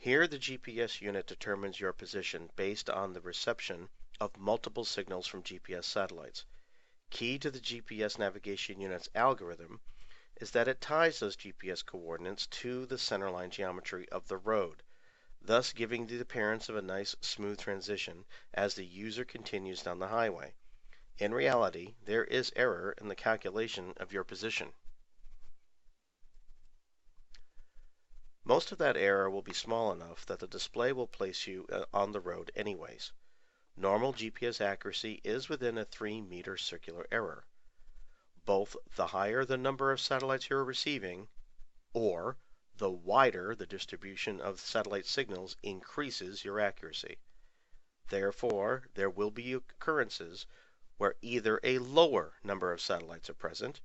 Here, the GPS unit determines your position based on the reception of multiple signals from GPS satellites. Key to the GPS navigation unit's algorithm is that it ties those GPS coordinates to the centerline geometry of the road, thus giving the appearance of a nice smooth transition as the user continues down the highway. In reality, there is error in the calculation of your position. Most of that error will be small enough that the display will place you on the road anyways. Normal GPS accuracy is within a 3-meter circular error. Both the higher the number of satellites you're receiving, or the wider the distribution of satellite signals increases your accuracy. Therefore, there will be occurrences where either a lower number of satellites are present,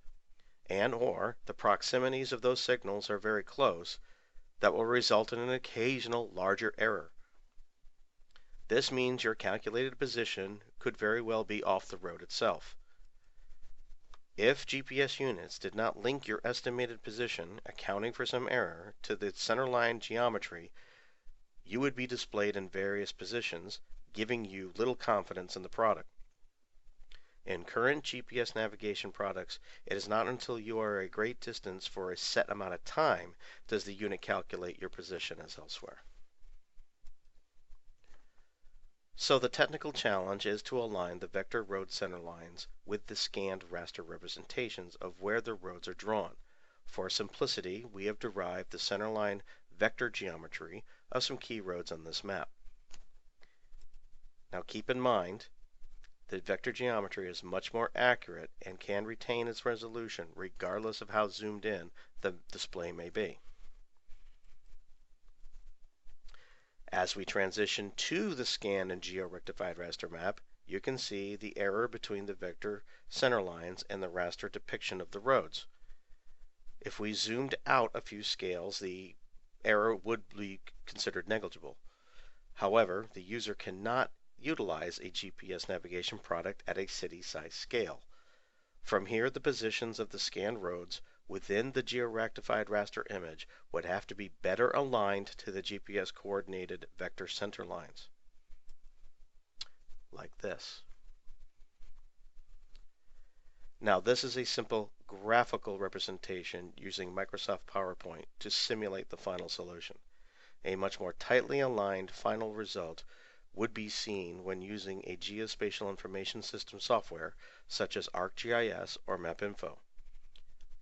and or the proximities of those signals are very close, that will result in an occasional larger error. This means your calculated position could very well be off the road itself. If GPS units did not link your estimated position, accounting for some error, to the centerline geometry, you would be displayed in various positions, giving you little confidence in the product. In current GPS navigation products, it is not until you are a great distance for a set amount of time does the unit calculate your position as elsewhere. So the technical challenge is to align the vector road center lines with the scanned raster representations of where the roads are drawn. For simplicity, we have derived the centerline vector geometry of some key roads on this map. Now keep in mind, the vector geometry is much more accurate and can retain its resolution regardless of how zoomed in the display may be. As we transition to the scanned and geo-rectified raster map, you can see the error between the vector center lines and the raster depiction of the roads. If we zoomed out a few scales, the error would be considered negligible. However, the user cannot utilize a GPS navigation product at a city-size scale. From here, the positions of the scanned roads within the geo-rectified raster image would have to be better aligned to the GPS coordinated vector center lines, like this. Now, this is a simple graphical representation using Microsoft PowerPoint to simulate the final solution. A much more tightly aligned final result would be seen when using a geospatial information system software such as ArcGIS or MapInfo.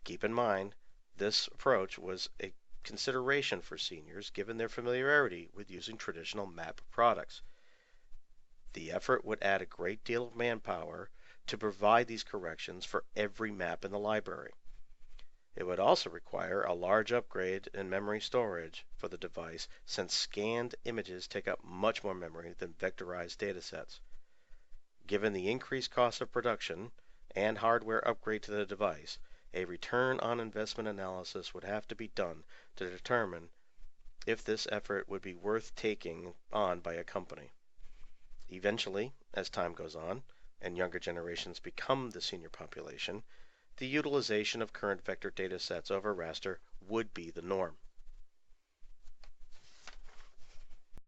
Keep in mind, this approach was a consideration for seniors given their familiarity with using traditional map products. The effort would add a great deal of manpower to provide these corrections for every map in the library. It would also require a large upgrade in memory storage for the device, since scanned images take up much more memory than vectorized datasets. Given the increased cost of production and hardware upgrade to the device, a return on investment analysis would have to be done to determine if this effort would be worth taking on by a company. Eventually, as time goes on and younger generations become the senior population, the utilization of current vector datasets over raster would be the norm.